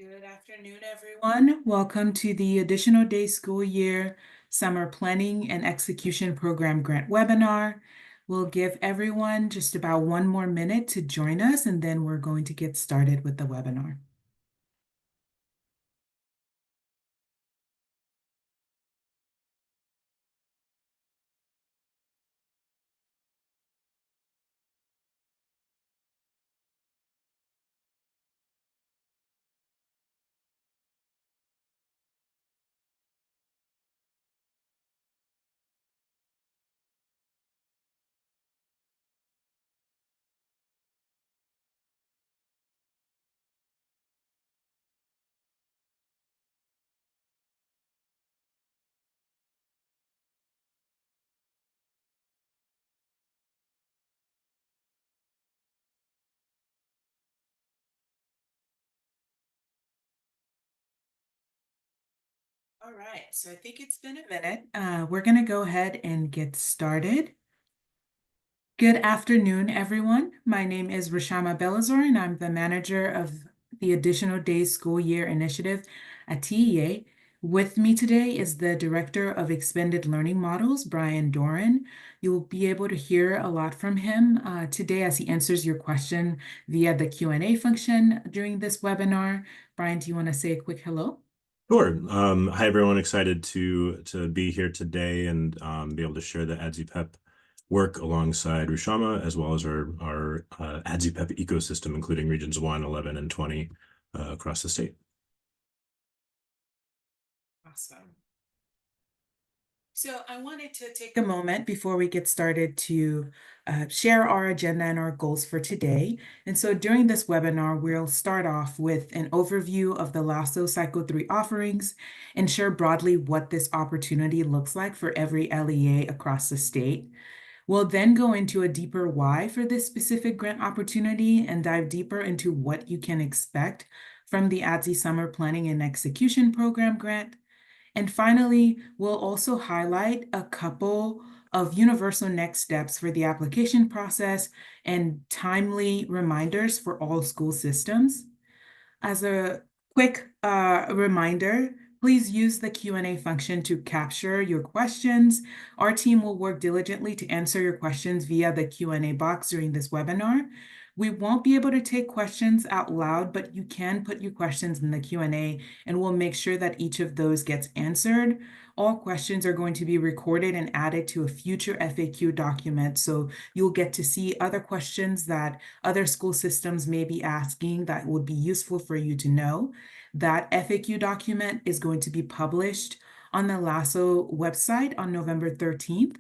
Good afternoon, everyone. Welcome to the Additional Day School Year Summer Planning and Execution Program Grant webinar. We'll give everyone just about one more minute to join us, and then we're going to get started with the webinar. All right, so I think it's been a minute. We're going to go ahead and get started. Good afternoon, everyone. My name is Rashama Belazor, and I'm the manager of the Additional Day School Year Initiative at TEA. With me today is the Director of Expanded Learning Models, Brian Doran. You'll be able to hear a lot from him today as he answers your question via the Q&A function during this webinar. Brian, do you want to say a quick hello? Sure. Hi, everyone. Excited to be here today and be able to share the ADSY PEP work alongside Rushama, as well as our ADSY PEP ecosystem, including regions 1, 11, and 20 across the state. Awesome. So I wanted to take a moment before we get started to share our agenda and our goals for today. And so during this webinar, we'll start off with an overview of the LASO Cycle 3 offerings and share broadly what this opportunity looks like for every LEA across the state. We'll then go into a deeper why for this specific grant opportunity and dive deeper into what you can expect from the ADSY Summer Planning and Execution Program grant. And finally, we'll also highlight a couple of universal next steps for the application process and timely reminders for all school systems. As a quick reminder, please use the Q&A function to capture your questions. Our team will work diligently to answer your questions via the Q&A box during this webinar. We won't be able to take questions out loud, but you can put your questions in the Q&A, and we'll make sure that each of those gets answered. All questions are going to be recorded and added to a future FAQ document, so you'll get to see other questions that other school systems may be asking that would be useful for you to know. That FAQ document is going to be published on the LASO website on November 13th.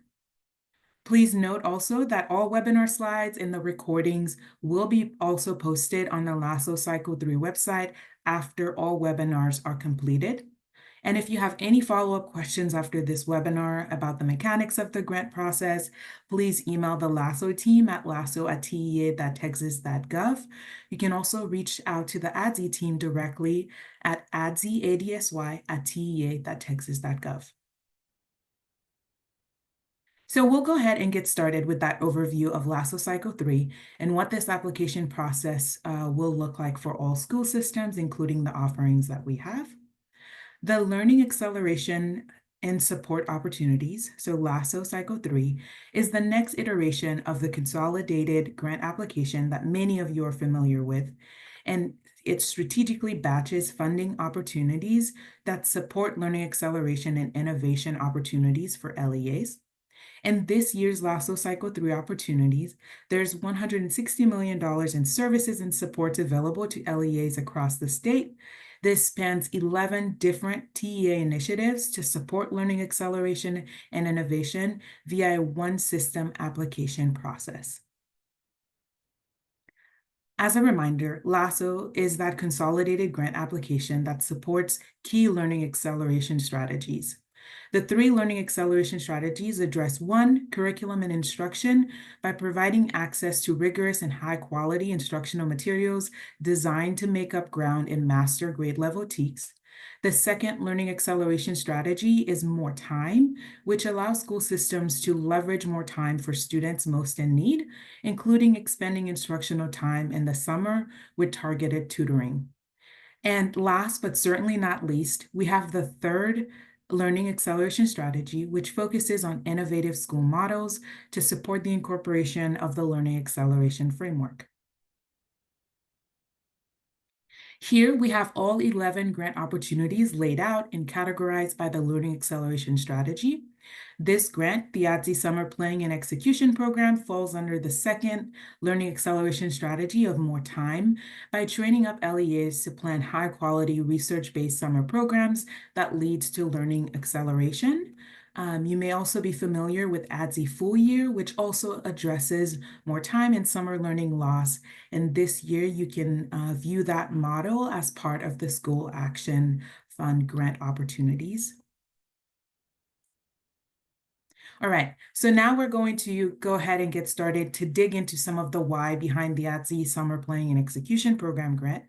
Please note also that all webinar slides and the recordings will be also posted on the LASO Cycle 3 website after all webinars are completed. And if you have any follow-up questions after this webinar about the mechanics of the grant process, please email the LASO team at laso@tea.texas.gov. You can also reach out to the ADSY team directly at adsy@tea.texas.gov. So we'll go ahead and get started with that overview of LASO Cycle 3 and what this application process will look like for all school systems, including the offerings that we have. The Learning Acceleration and Support Opportunities, so LASO Cycle 3, is the next iteration of the consolidated grant application that many of you are familiar with, and it strategically batches funding opportunities that support learning acceleration and innovation opportunities for LEAs. In this year's LASO Cycle 3 opportunities, there's $160 million in services and supports available to LEAs across the state. This spans 11 different TEA initiatives to support learning acceleration and innovation via a one-system application process. As a reminder, LASO is that consolidated grant application that supports key learning acceleration strategies. The 3 learning acceleration strategies address 1, curriculum and instruction by providing access to rigorous and high-quality instructional materials designed to make up ground in master grade level TEKS. The second learning acceleration strategy is more time, which allows school systems to leverage more time for students most in need, including expending instructional time in the summer with targeted tutoring. And last but certainly not least, we have the third learning acceleration strategy, which focuses on innovative school models to support the incorporation of the learning acceleration framework. Here we have all 11 grant opportunities laid out and categorized by the Learning Acceleration Strategy. This grant, the ADSY Summer Planning and Execution Program, falls under the second Learning Acceleration Strategy of more time by training up LEAs to plan high-quality research-based summer programs that leads to learning acceleration. You may also be familiar with ADSY Full Year, which also addresses more time and summer learning loss. And this year, you can view that model as part of the School Action Fund grant opportunities. All right, so now we're going to go ahead and get started to dig into some of the why behind the ADSY Summer Planning and Execution Program grant.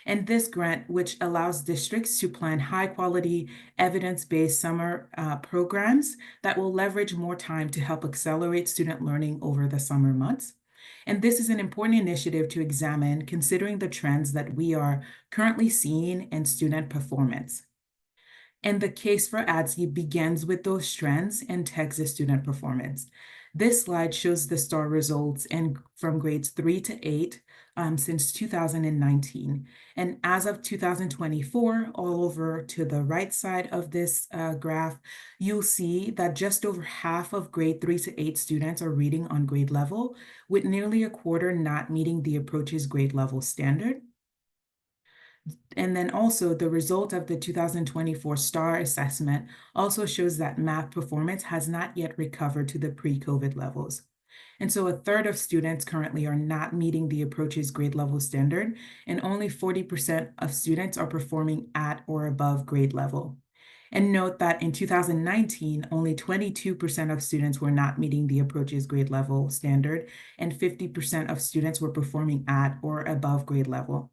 And this grant, which allows districts to plan high-quality, evidence-based summer programs that will leverage more time to help accelerate student learning over the summer months. And this is an important initiative to examine, considering the trends that we are currently seeing in student performance. And the case for ADSY begins with those trends and tags the student performance. This slide shows the STAR results from grades 3 to 8 since 2019. And as of 2024, all over to the right side of this graph, you'll see that just over half of grade 3 to 8 students are reading on grade level, with nearly a quarter not meeting the approach's grade level standard. And then also the result of the 2024 STAR assessment also shows that math performance has not yet recovered to the pre-COVID levels. And so a third of students currently are not meeting the approach's grade level standard, and only 40% of students are performing at or above grade level. And note that in 2019, only 22% of students were not meeting the approach's grade level standard, and 50% of students were performing at or above grade level.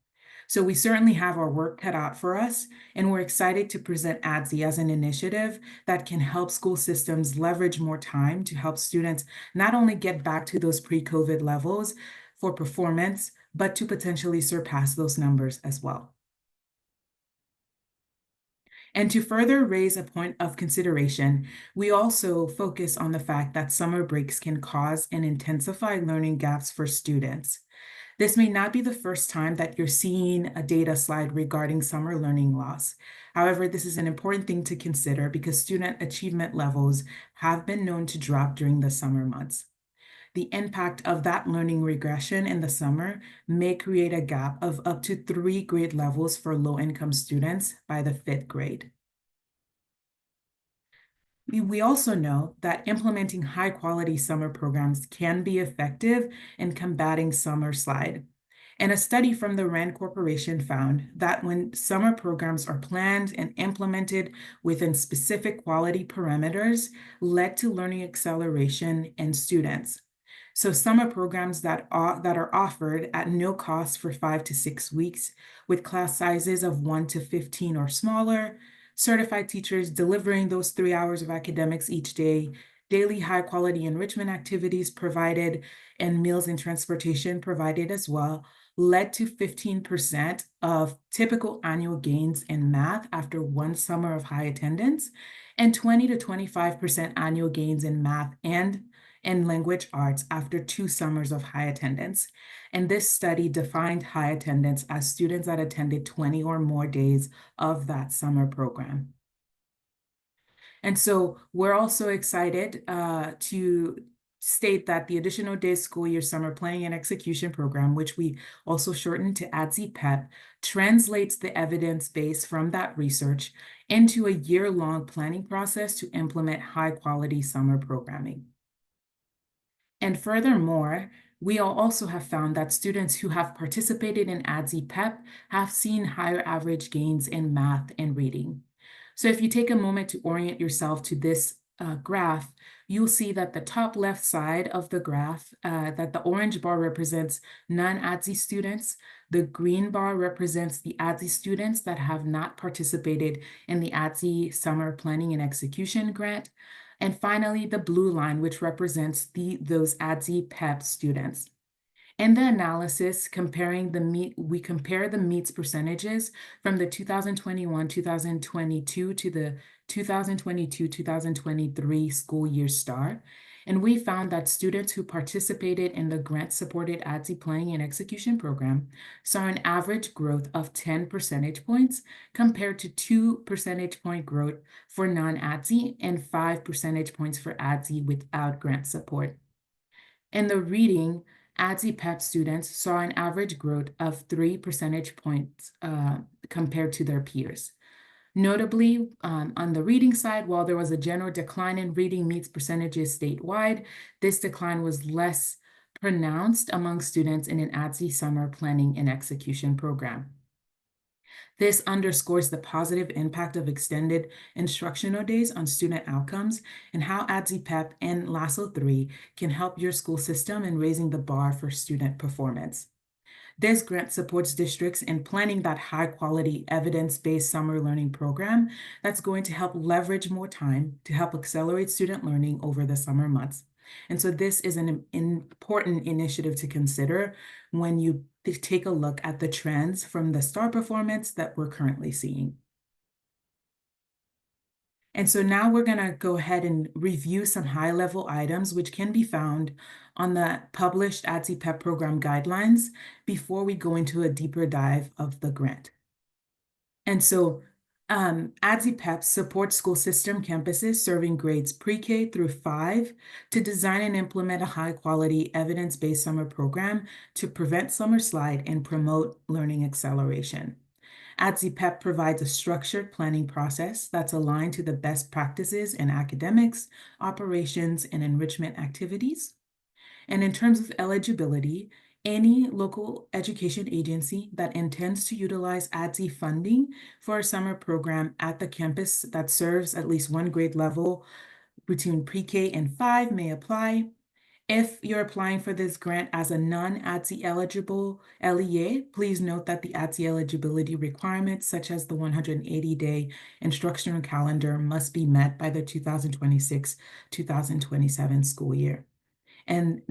So we certainly have our work cut out for us, and we're excited to present ADSY as an initiative that can help school systems leverage more time to help students not only get back to those pre-COVID levels for performance, but to potentially surpass those numbers as well. And to further raise a point of consideration, we also focus on the fact that summer breaks can cause and intensify learning gaps for students. This may not be the first time that you're seeing a data slide regarding summer learning loss. However, this is an important thing to consider because student achievement levels have been known to drop during the summer months. The impact of that learning regression in the summer may create a gap of up to 3 grade levels for low-income students by the 5th grade. We also know that implementing high-quality summer programs can be effective in combating summer slide. And a study from the RAND Corporation found that when summer programs are planned and implemented within specific quality parameters, led to learning acceleration in students. So summer programs that are offered at no cost for 5 to 6 weeks, with class sizes of 1 to 15 or smaller, certified teachers delivering those 3 hours of academics each day, daily high-quality enrichment activities provided, and meals and transportation provided as well, led to 15% of typical annual gains in math after one summer of high attendance, and 20 to 25% annual gains in math and language arts after 2 summers of high attendance. And this study defined high attendance as students that attended 20 or more days of that summer program. And so we're also excited to state that the Additional Days School Year Summer Planning and Execution Program, which we also shortened to ADSY PEP, translates the evidence base from that research into a year-long planning process to implement high-quality summer programming. And furthermore, we also have found that students who have participated in ADSY PEP have seen higher average gains in math and reading. So if you take a moment to orient yourself to this graph, you'll see that the top left side of the graph, that the orange bar represents non-ADSY students, the green bar represents the ADSY students that have not participated in the ADSY Summer Planning and Execution Grant, and finally the blue line, which represents those ADSY PEP students. In the analysis, we compare the meets percentages from the 2021-2022 to the 2022-2023 school year start. And we found that students who participated in the grant-supported ADSY planning and execution program saw an average growth of 10 percentage points compared to 2 percentage point growth for non-ADSY and 5 percentage points for ADSY without grant support. In the reading, ADSY PEP students saw an average growth of 3 percentage points compared to their peers. Notably, on the reading side, while there was a general decline in reading meets percentages statewide, this decline was less pronounced among students in an ADSY summer planning and execution program. This underscores the positive impact of extended instructional days on student outcomes and how ADSY PEP and LASO 3 can help your school system in raising the bar for student performance. This grant supports districts in planning that high-quality, evidence-based summer learning program that's going to help leverage more time to help accelerate student learning over the summer months. And so this is an important initiative to consider when you take a look at the trends from the STAR performance that we're currently seeing. And so now we're going to go ahead and review some high-level items which can be found on the published ADSY PEP program guidelines before we go into a deeper dive of the grant. And so ADSY PEP supports school system campuses serving grades pre-K through 5 to design and implement a high-quality, evidence-based summer program to prevent summer slide and promote learning acceleration. ADSY PEP provides a structured planning process that's aligned to the best practices in academics, operations, and enrichment activities. And in terms of eligibility, any local education agency that intends to utilize ADSY funding for a summer program at the campus that serves at least one grade level between pre-K and 5 may apply. If you're applying for this grant as a non-ADSY eligible LEA, please note that the ADSY eligibility requirements, such as the 180-day instructional calendar, must be met by the 2026-2027 school year. And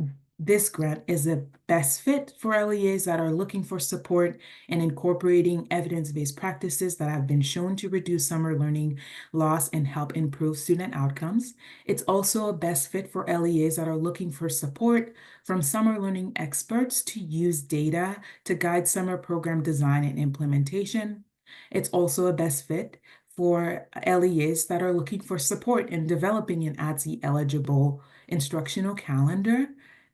this grant is the best fit for LEAs that are looking for support in incorporating evidence-based practices that have been shown to reduce summer learning loss and help improve student outcomes. It's also a best fit for LEAs that are looking for support from summer learning experts to use data to guide summer program design and implementation. It's also a best fit for LEAs that are looking for support in developing an ADSY eligible instructional calendar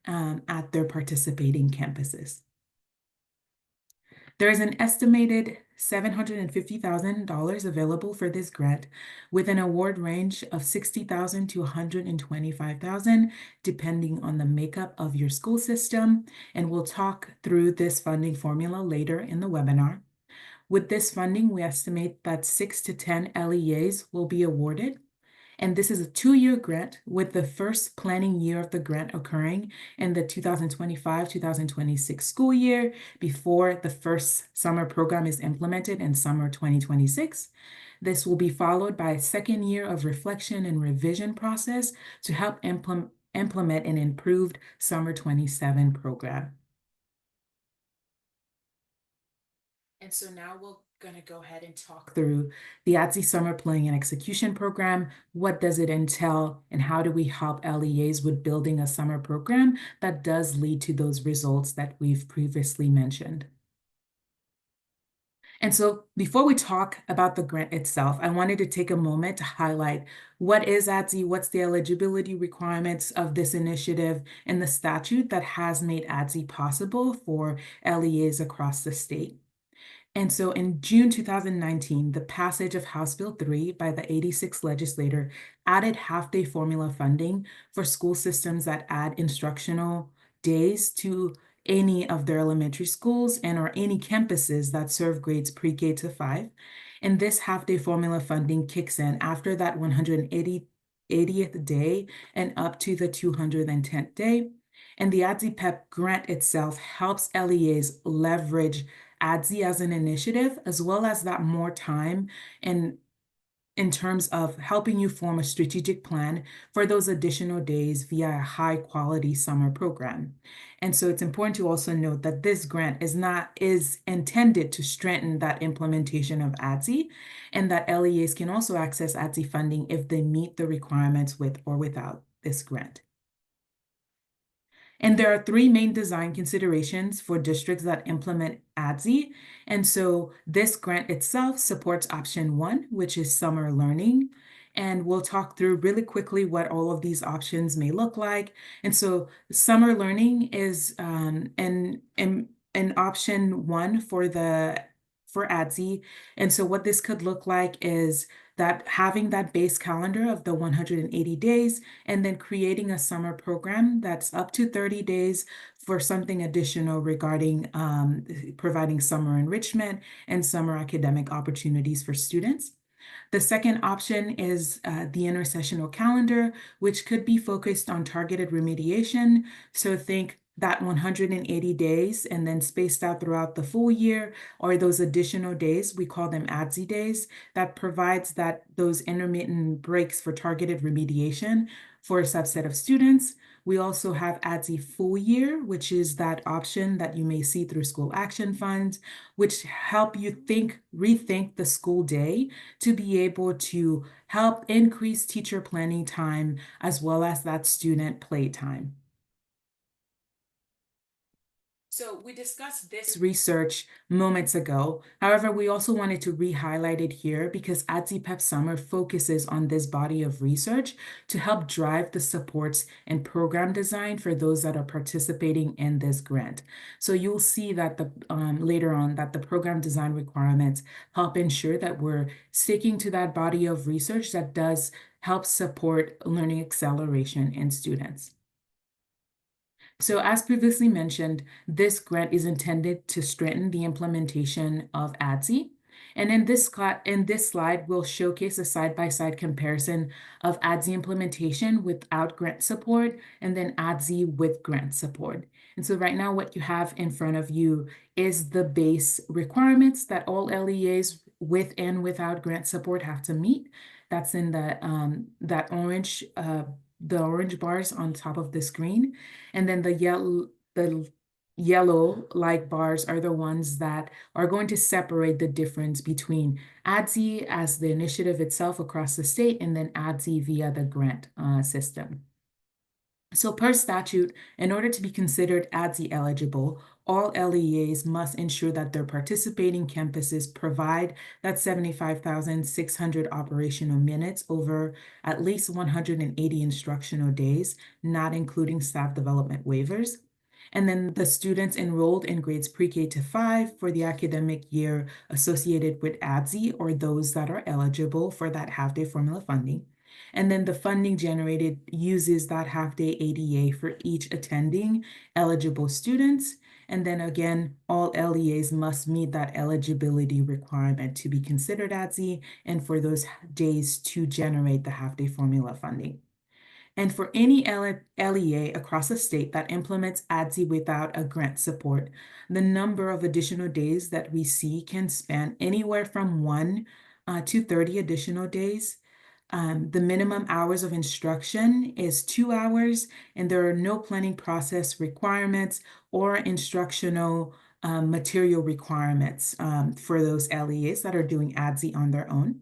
at their participating campuses. There is an estimated $750,000 available for this grant with an award range of $60,000 to $125,000, depending on the makeup of your school system. And we'll talk through this funding formula later in the webinar. With this funding, we estimate that 6 to 10 LEAs will be awarded. And this is a 2-year grant with the first planning year of the grant occurring in the 2025-2026 school year before the first summer program is implemented in summer 2026. This will be followed by a second year of reflection and revision process to help implement an improved summer 27 program. And so now we're going to go ahead and talk through the ADSY Summer Planning and Execution Program. What does it entail, and how do we help LEAs with building a summer program that does lead to those results that we've previously mentioned? And so before we talk about the grant itself, I wanted to take a moment to highlight what is ADSY, what's the eligibility requirements of this initiative, and the statute that has made ADSY possible for LEAs across the state. And so in June 2019, the passage of House Bill 3 by the 86th legislator added half-day formula funding for school systems that add instructional days to any of their elementary schools and or any campuses that serve grades pre-K to 5. And this half-day formula funding kicks in after that 180th day and up to the 210th day. And the ADSY PEP grant itself helps LEAs leverage ADSY as an initiative, as well as that more time and in terms of helping you form a strategic plan for those additional days via a high quality summer program. And so it's important to also note that this grant is intended to strengthen that implementation of ADSY, and that LEAs can also access ADSY funding if they meet the requirements with or without this grant. And there are three main design considerations for districts that implement ADSY. And so this grant itself supports option one, which is summer learning. And we'll talk through really quickly what all of these options may look like. And so summer learning is an option one for ADSY. And so what this could look like is that having that base calendar of the 180 days, and then creating a summer program that's up to 30 days for something additional regarding providing summer enrichment and summer academic opportunities for students. The second option is the intersessional calendar, which could be focused on targeted remediation. So think that 180 days and then spaced out throughout the full year, or those additional days, we call them ADSY days, that provides those intermittent breaks for targeted remediation for a subset of students. We also have ADSY full year, which is that option that you may see through school action funds, which help you rethink the school day to be able to help increase teacher planning time as well as that student play time. So we discussed this research moments ago. However, we also wanted to re-highlight it here because ADSY PEP Summer focuses on this body of research to help drive the supports and program design for those that are participating in this grant. So you'll see that later on that the program design requirements help ensure that we're sticking to that body of research that does help support learning acceleration in students. So as previously mentioned, this grant is intended to strengthen the implementation of ADSY. And in this slide, we'll showcase a side-by-side comparison of ADSY implementation without grant support and then ADSY with grant support. And so right now what you have in front of you is the base requirements that all LEAs with and without grant support have to meet. That's in the orange bars on top of the screen. And then the yellow like bars are the ones that are going to separate the difference between ADSY as the initiative itself across the state and then ADSY via the grant system. So per statute, in order to be considered ADSY eligible, all LEAs must ensure that their participating campuses provide that 75,600 operational minutes over at least 180 instructional days, not including staff development waivers. And then the students enrolled in grades pre-K to 5 for the academic year associated with ADSY, or those that are eligible for that half-day formula funding. And then the funding generated uses that half-day ADA for each attending eligible students. And then again, all LEAs must meet that eligibility requirement to be considered ADSY and for those days to generate the half-day formula funding. And for any LEA across the state that implements ADSY without a grant support, the number of additional days that we see can span anywhere from 1 to 30 additional days. The minimum hours of instruction is 2 hours, and there are no planning process requirements or instructional material requirements for those LEAs that are doing ADSY on their own.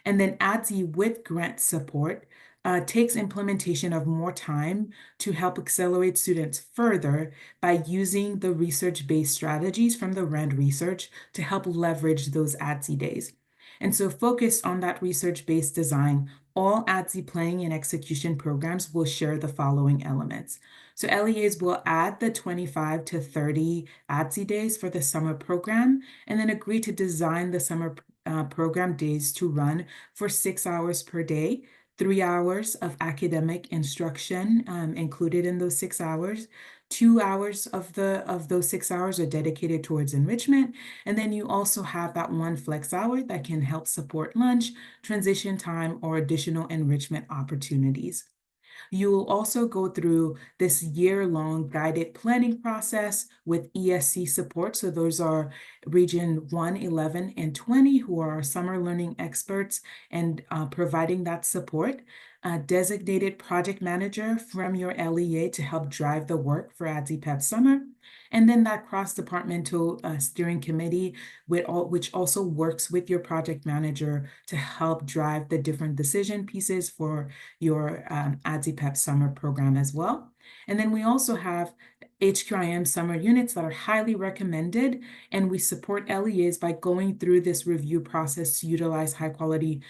And then ADSY with grant support takes implementation of more time to help accelerate students further by using the research-based strategies from the RAND research to help leverage those ADSY days. And so focused on that research-based design, all ADSY planning and execution programs will share the following elements. So LEAs will add the 25 to 30 ADSY days for the summer program, and then agree to design the summer program days to run for 6 hours per day, 3 hours of academic instruction included in those 6 hours. 2 hours of those 6 hours are dedicated towards enrichment. And then you also have that 1 flex hour that can help support lunch, transition time, or additional enrichment opportunities. You will also go through this year-long guided planning process with ESC support. So those are Region 1, 11, and 20, who are our summer learning experts and providing that support. A designated project manager from your LEA to help drive the work for ADSY PEP Summer. And then that cross-departmental steering committee, which also works with your project manager to help drive the different decision pieces for your ADSY PEP summer program as well. And then we also have HQIM summer units that are highly recommended, and we support LEAs by going through this review process to utilize high quality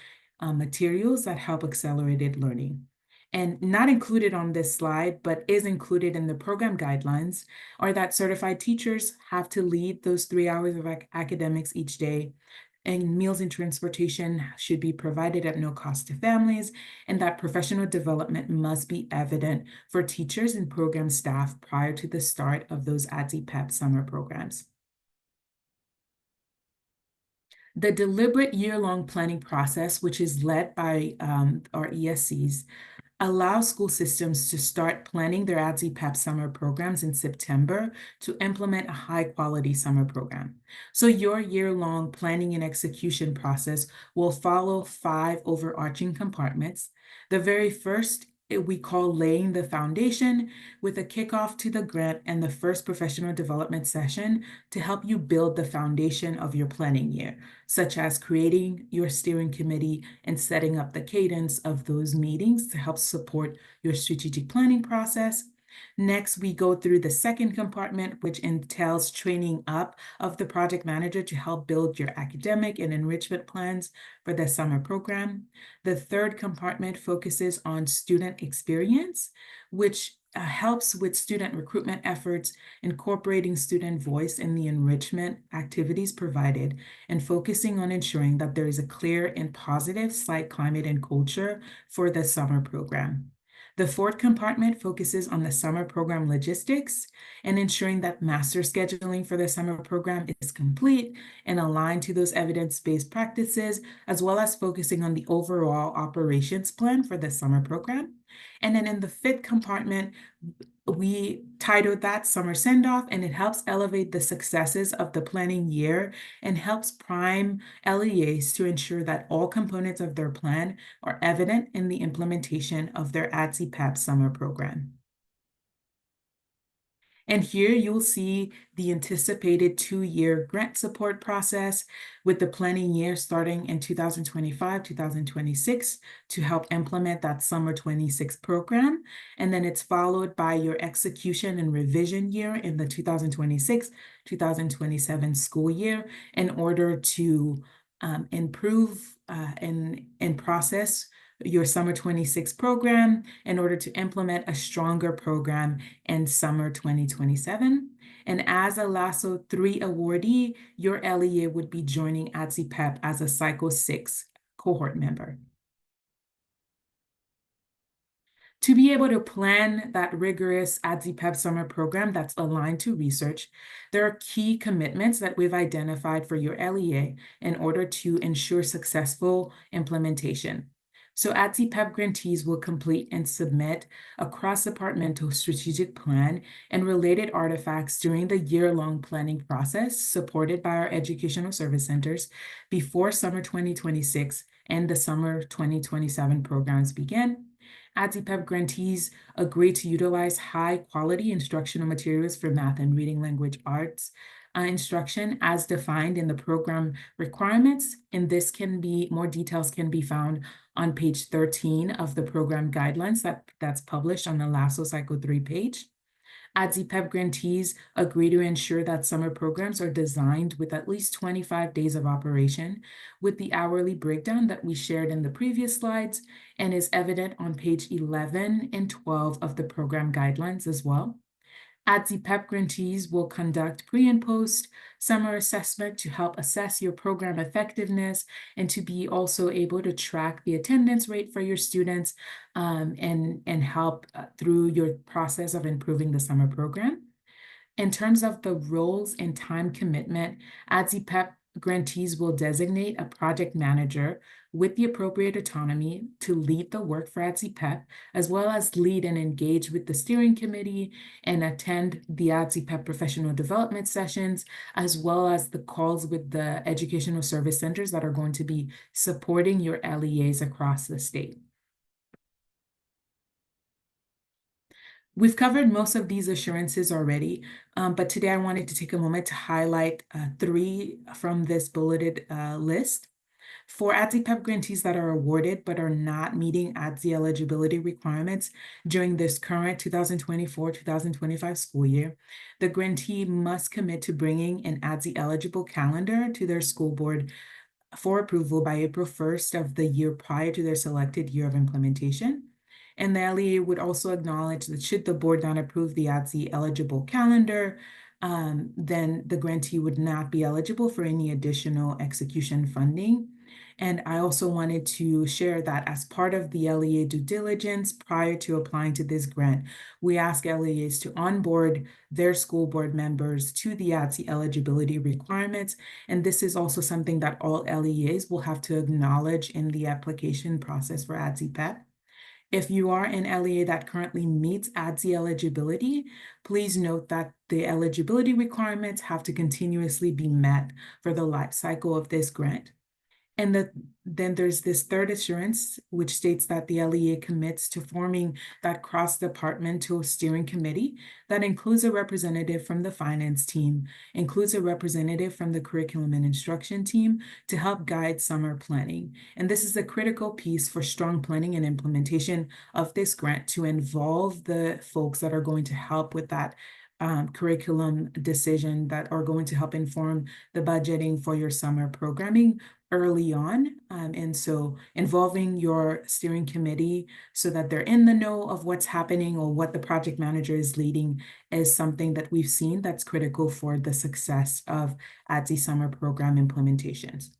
materials that help accelerated learning. And not included on this slide, but is included in the program guidelines, are that certified teachers have to lead those 3 hours of academics each day, and meals and transportation should be provided at no cost to families, and that professional development must be evident for teachers and program staff prior to the start of those ADSY PEP summer programs. The deliberate year-long planning process, which is led by our ESCs, allow school systems to start planning their ADSY PEP summer programs in September to implement a high-quality summer program. So your year-long planning and execution process will follow 5 overarching compartments. The very first we call laying the foundation, with a kickoff to the grant and the first professional development session to help you build the foundation of your planning year, such as creating your steering committee and setting up the cadence of those meetings to help support your strategic planning process. Next, we go through the second compartment, which entails training up of the project manager to help build your academic and enrichment plans for the summer program. The third compartment focuses on student experience, which helps with student recruitment efforts, incorporating student voice in the enrichment activities provided, and focusing on ensuring that there is a clear and positive site climate and culture for the summer program. The fourth compartment focuses on the summer program logistics and ensuring that master scheduling for the summer program is complete and aligned to those evidence-based practices, as well as focusing on the overall operations plan for the summer program. And then in the fifth compartment, we titled that Summer Send-Off, and it helps elevate the successes of the planning year and helps prime LEAs to ensure that all components of their plan are evident in the implementation of their ADSY PEP summer program. And here you'll see the anticipated 2-year grant support process, with the planning year starting in 2025, 2026 to help implement that summer 26 program. And then it's followed by your execution and revision year in the 2026, 2027 school year in order to improve and process your summer 26 program in order to implement a stronger program in summer 2027. And as a LASO 3 awardee, your LEA would be joining ADSY PEP as a Cycle 6 cohort member. To be able to plan that rigorous ADSY PEP summer program that's aligned to research, there are key commitments that we've identified for your LEA in order to ensure successful implementation. So ADSY PEP grantees will complete and submit a cross-departmental strategic plan and related artifacts during the year-long planning process supported by our educational service centers before summer 2026 and the summer 2027 programs begin. ADSY PEP grantees agree to utilize high-quality instructional materials for math and reading language arts instruction as defined in the program requirements, and more details can be found on page 13 of the program guidelines that's published on the LASO Cycle 3 page. ADSY PEP grantees agree to ensure that summer programs are designed with at least 25 days of operation, with the hourly breakdown that we shared in the previous slides and is evident on page 11 and 12 of the program guidelines as well. ADSY PEP grantees will conduct pre and post summer assessment to help assess your program effectiveness and to be also able to track the attendance rate for your students and help through your process of improving the summer program. In terms of the roles and time commitment, ADSY PEP grantees will designate a project manager with the appropriate autonomy to lead the work for ADSY PEP, as well as lead and engage with the steering committee and attend the ADSY PEP professional development sessions, as well as the calls with the educational service centers that are going to be supporting your LEAs across the state. We've covered most of these assurances already, but today I wanted to take a moment to highlight 3 from this bulleted list. For ADSY PEP grantees that are awarded but are not meeting ADSY eligibility requirements during this current 2024-2025 school year, the grantee must commit to bringing an ADSY eligible calendar to their school board for approval by April 1st of the year prior to their selected year of implementation. And the LEA would also acknowledge that should the board not approve the ADSY eligible calendar, then the grantee would not be eligible for any additional execution funding. And I also wanted to share that as part of the LEA due diligence prior to applying to this grant, we ask LEAs to onboard their school board members to the ADSY eligibility requirements. And this is also something that all LEAs will have to acknowledge in the application process for ADSY PEP. If you are an LEA that currently meets ADSY eligibility, please note that the eligibility requirements have to continuously be met for the life cycle of this grant. And then there's this third assurance, which states that the LEA commits to forming that cross-departmental steering committee that includes a representative from the finance team, includes a representative from the curriculum and instruction team to help guide summer planning. And this is a critical piece for strong planning and implementation of this grant to involve the folks that are going to help with that curriculum decision, that are going to help inform the budgeting for your summer programming early on. And so involving your steering committee so that they're in the know of what's happening or what the project manager is leading is something that we've seen that's critical for the success of ADSY summer program implementations.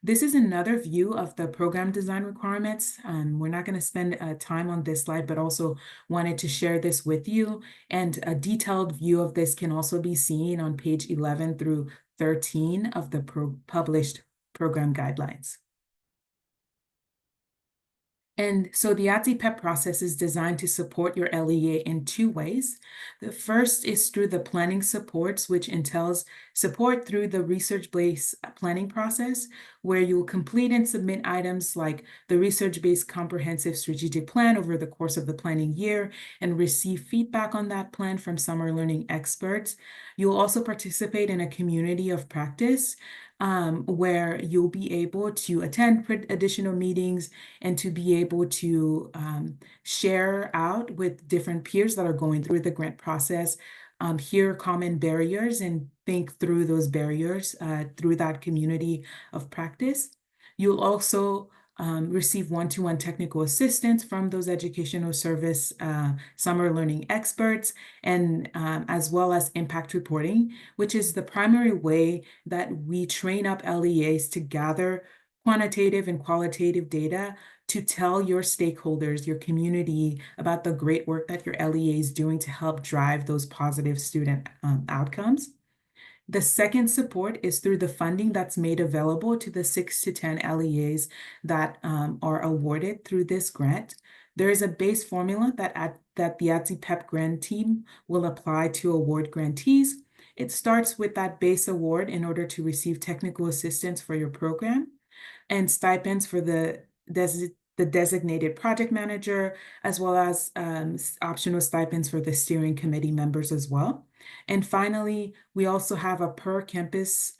This is another view of the program design requirements. We're not going to spend time on this slide, but also wanted to share this with you. And a detailed view of this can also be seen on page 11 through 13 of the published program guidelines. And so the ADSY PEP process is designed to support your LEA in 2 ways. The first is through the planning supports, which entails support through the research-based planning process, where you'll complete and submit items like the research-based comprehensive strategic plan over the course of the planning year and receive feedback on that plan from summer learning experts. You'll also participate in a community of practice where you'll be able to attend additional meetings and to be able to share out with different peers that are going through the grant process, hear common barriers and think through those barriers through that community of practice. You'll also receive one-to-one technical assistance from those educational service summer learning experts, and as well as impact reporting, which is the primary way that we train up LEAs to gather quantitative and qualitative data to tell your stakeholders, your community, about the great work that your LEA is doing to help drive those positive student outcomes. The second support is through the funding that's made available to the 6 to 10 LEAs that are awarded through this grant. There is a base formula that the ADSY PEP grant team will apply to award grantees. It starts with that base award in order to receive technical assistance for your program and stipends for the designated project manager, as well as optional stipends for the steering committee members as well. And finally, we also have a per campus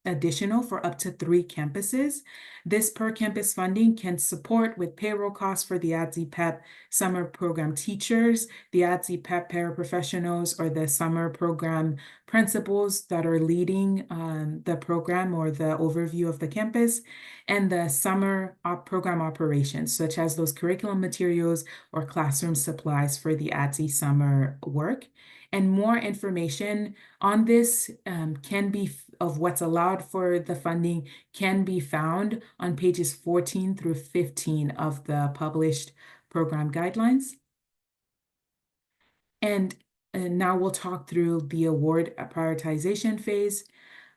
additional for up to 3 campuses. This per campus funding can support with payroll costs for the ADSY PEP summer program teachers, the ADSY PEP paraprofessionals, or the summer program principals that are leading the program or the overview of the campus, and the summer program operations, such as those curriculum materials or classroom supplies for the ADSY summer work. And more information on this can be of what's allowed for the funding can be found on pages 14 through 15 of the published program guidelines. And And now we'll talk through the award prioritization phase.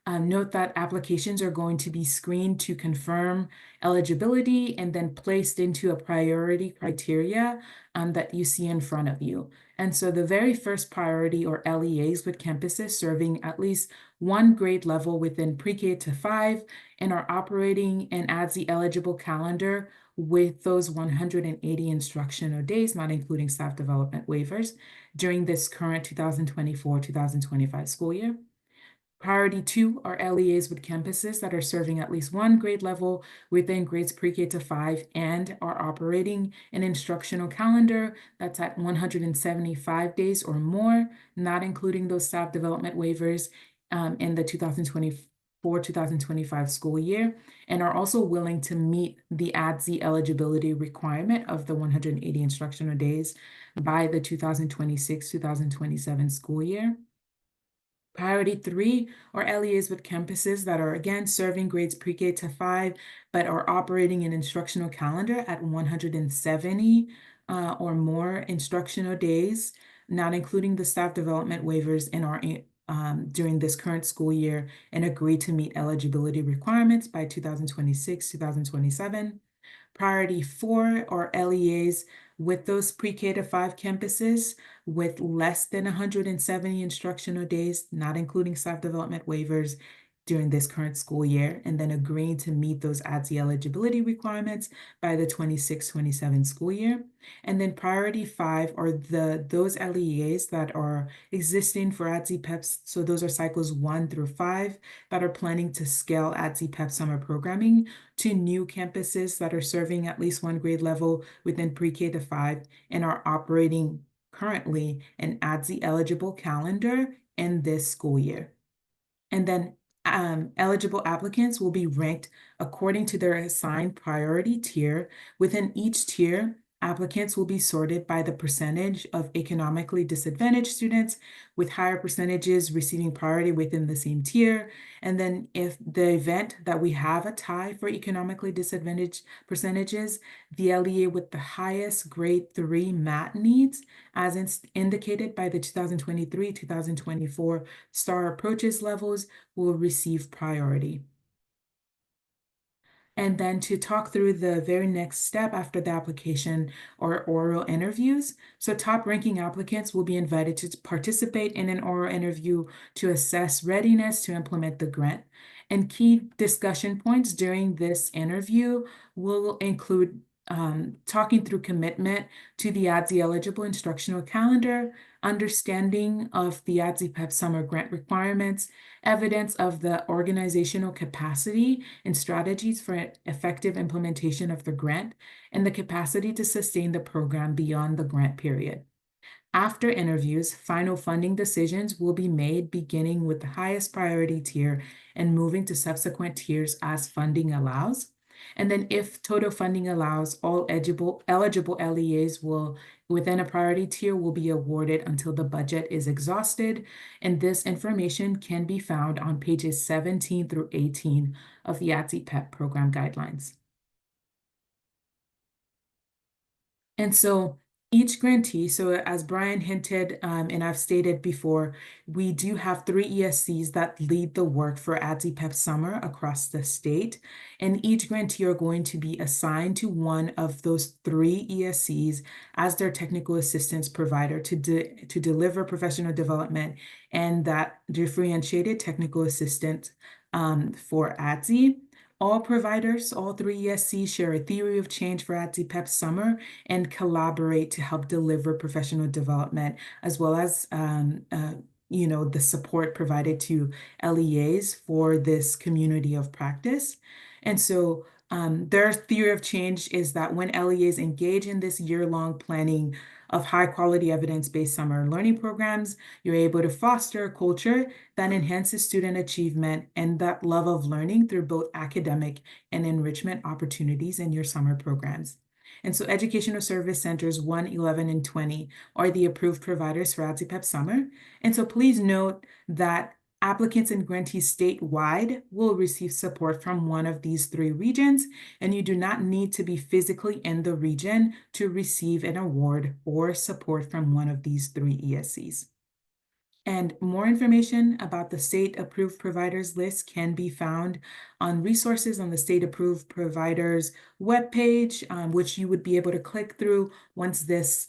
Note that applications are going to be screened to confirm eligibility and then placed into a priority criteria that you see in front of you. And so the very first priority, or LEAs, with campuses serving at least one grade level within pre-K to 5 and are operating an ADSY eligible calendar with those 180 instructional days, not including staff development waivers, during this current 2024-2025 school year. Priority 2 are LEAs with campuses that are serving at least one grade level within grades pre-K to 5 and are operating an instructional calendar that's at 175 days or more, not including those staff development waivers in the 2024-2025 school year, and are also willing to meet the ADSY eligibility requirement of the 180 instructional days by the 2026-2027 school year. Priority 3 are LEAs with campuses that are, again, serving grades pre-K to 5, but are operating an instructional calendar at 170 or more instructional days, not including the staff development waivers, and are during this current school year and agree to meet eligibility requirements by 2026-2027. Priority 4 are LEAs with those pre-K to 5 campuses with less than 170 instructional days, not including staff development waivers, during this current school year, and then agreeing to meet those ADSY eligibility requirements by the 26-27 school year. And then priority 5 are those LEAs that are existing for ADSY PEPs. So those are cycles 1 through 5 that are planning to scale ADSY PEP summer programming to new campuses that are serving at least one grade level within pre-K to 5 and are operating currently an ADSY eligible calendar in this school year. And then eligible applicants will be ranked according to their assigned priority tier. Within each tier, applicants will be sorted by the percentage of economically disadvantaged students, with higher percentages receiving priority within the same tier. And then if the event that we have a tie for economically disadvantaged percentages, the LEA with the highest grade 3 MAT needs, as indicated by the 2023-2024 STAR approaches levels, will receive priority. And then to talk through the very next step after the application are oral interviews. So top ranking applicants will be invited to participate in an oral interview to assess readiness to implement the grant. And key discussion points during this interview will include talking through commitment to the ADSY eligible instructional calendar, understanding of the ADSY PEP summer grant requirements, evidence of the organizational capacity and strategies for effective implementation of the grant, and the capacity to sustain the program beyond the grant period. After interviews, final funding decisions will be made, beginning with the highest priority tier and moving to subsequent tiers as funding allows. And then if total funding allows, all eligible LEAs within a priority tier will be awarded until the budget is exhausted. And this information can be found on pages 17 through 18 of the ADSY PEP program guidelines. And so each grantee, so as Brian hinted, and I've stated before, we do have 3 ESCs that lead the work for ADSY PEP Summer across the state. And each grantee are going to be assigned to one of those 3 ESCs as their technical assistance provider to deliver professional development and that differentiated technical assistance for ADSY. All providers, all 3 ESCs, share a theory of change for ADSY PEP Summer and collaborate to help deliver professional development, as well as the support provided to LEAs for this community of practice. And so their theory of change is that when LEAs engage in this year-long planning of high-quality evidence-based summer learning programs, you're able to foster a culture that enhances student achievement and that love of learning through both academic and enrichment opportunities in your summer programs. And so Educational Service Centers 1, 11, and 20 are the approved providers for ADSY PEP Summer. And so please note that applicants and grantees statewide will receive support from one of these 3 regions, and you do not need to be physically in the region to receive an award or support from one of these 3 ESCs. And more information about the state-approved providers list can be found on resources on the state-approved providers webpage, which you would be able to click through once this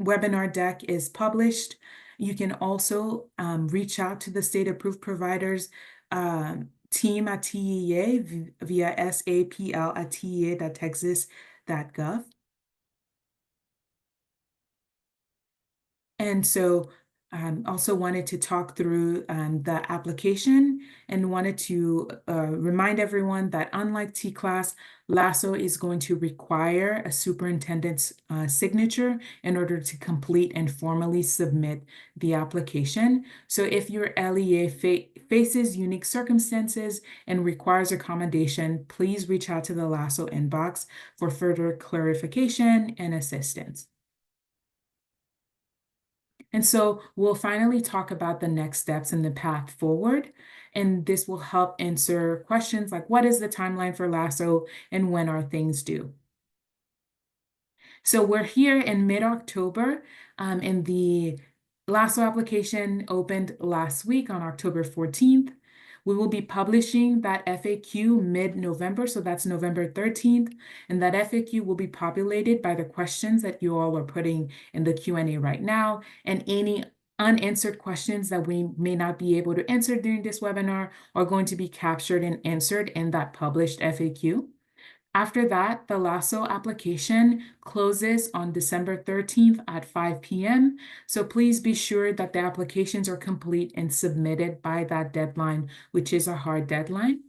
webinar deck is published. You can also reach out to the state-approved providers team at TEA via sapl@tea.texas.gov. And so also wanted to talk through the application and wanted to remind everyone that unlike T-Class, LASO is going to require a superintendent's signature in order to complete and formally submit the application. So if your LEA faces unique circumstances and requires accommodation, please reach out to the LASO inbox for further clarification and assistance. And so we'll finally talk about the next steps and the path forward. And this will help answer questions like, what is the timeline for LASO and when are things due? So we're here in mid-October, and the LASO application opened last week on October 14th. We will be publishing that FAQ mid-November, so that's November 13th, and that FAQ will be populated by the questions that you all are putting in the Q&A right now, and any unanswered questions that we may not be able to answer during this webinar are going to be captured and answered in that published FAQ. After that, the LASO application closes on December 13th at 5 p.m. So please be sure that the applications are complete and submitted by that deadline, which is a hard deadline.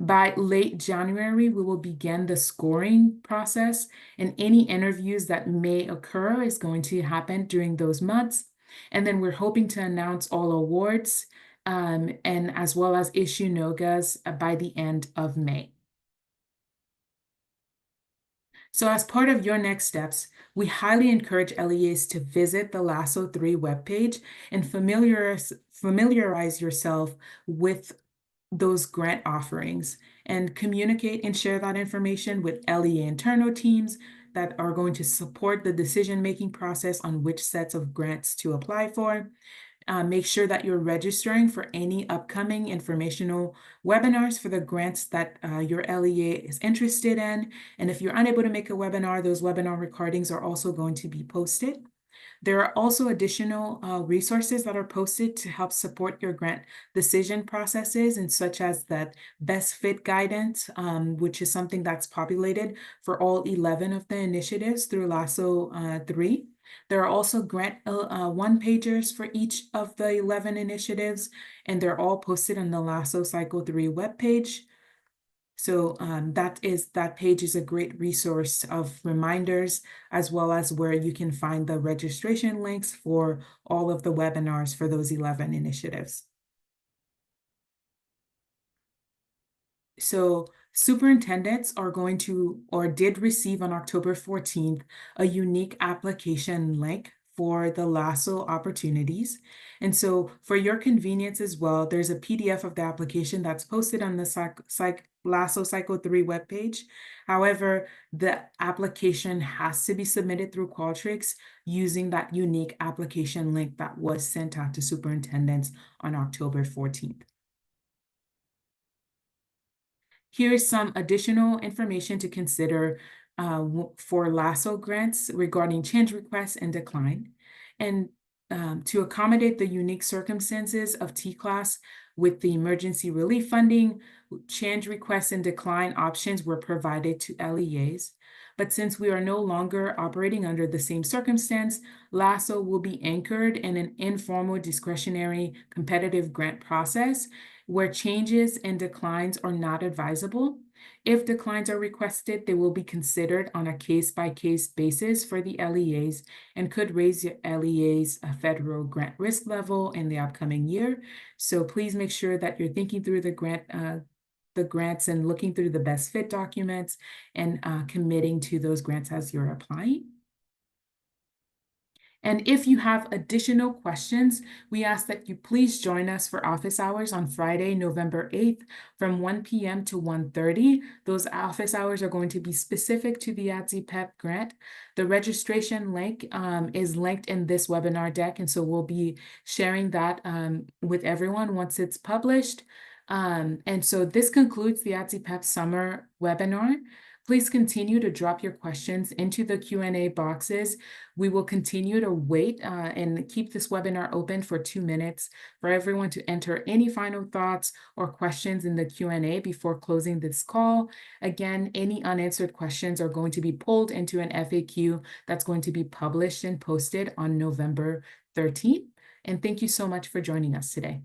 By late January, we will begin the scoring process, and any interviews that may occur is going to happen during those months. And then we're hoping to announce all awards and as well as issue NOGAs by the end of May. So as part of your next steps, we highly encourage LEAs to visit the LASO 3 webpage and familiarize yourself with those grant offerings and communicate and share that information with LEA internal teams that are going to support the decision-making process on which sets of grants to apply for. Make sure that you're registering for any upcoming informational webinars for the grants that your LEA is interested in. And if you're unable to make a webinar, those webinar recordings are also going to be posted. There are also additional resources that are posted to help support your grant decision processes, and such as that best fit guidance, which is something that's populated for all 11 of the initiatives through LASO 3. There are also grant one-pagers for each of the 11 initiatives, and they're all posted on the LASO Cycle 3 webpage. So that page is a great resource of reminders, as well as where you can find the registration links for all of the webinars for those 11 initiatives. So superintendents are going to, or did receive on October 14th, a unique application link for the LASO opportunities. And so for your convenience as well, there's a PDF of the application that's posted on the LASO Cycle 3 webpage. However, the application has to be submitted through Qualtrics using that unique application link that was sent out to superintendents on October 14th. Here's some additional information to consider for LASO grants regarding change requests and decline. And to accommodate the unique circumstances of T-Class with the emergency relief funding, change requests and decline options were provided to LEAs. But since we are no longer operating under the same circumstance, LASO will be anchored in an informal discretionary competitive grant process where changes and declines are not advisable. If declines are requested, they will be considered on a case-by-case basis for the LEAs and could raise your LEA's federal grant risk level in the upcoming year. So please make sure that you're thinking through the grants and looking through the best fit documents and committing to those grants as you're applying. And if you have additional questions, we ask that you please join us for office hours on Friday, November 8th from 1 p.m. to 1:30. Those office hours are going to be specific to the ADSY PEP grant. The registration link is linked in this webinar deck, and so we'll be sharing that with everyone once it's published. And so this concludes the ADSY PEP summer webinar. Please continue to drop your questions into the Q&A boxes. We will continue to wait and keep this webinar open for 2 minutes for everyone to enter any final thoughts or questions in the Q&A before closing this call. Again, any unanswered questions are going to be pulled into an FAQ that's going to be published and posted on November 13th. And thank you so much for joining us today.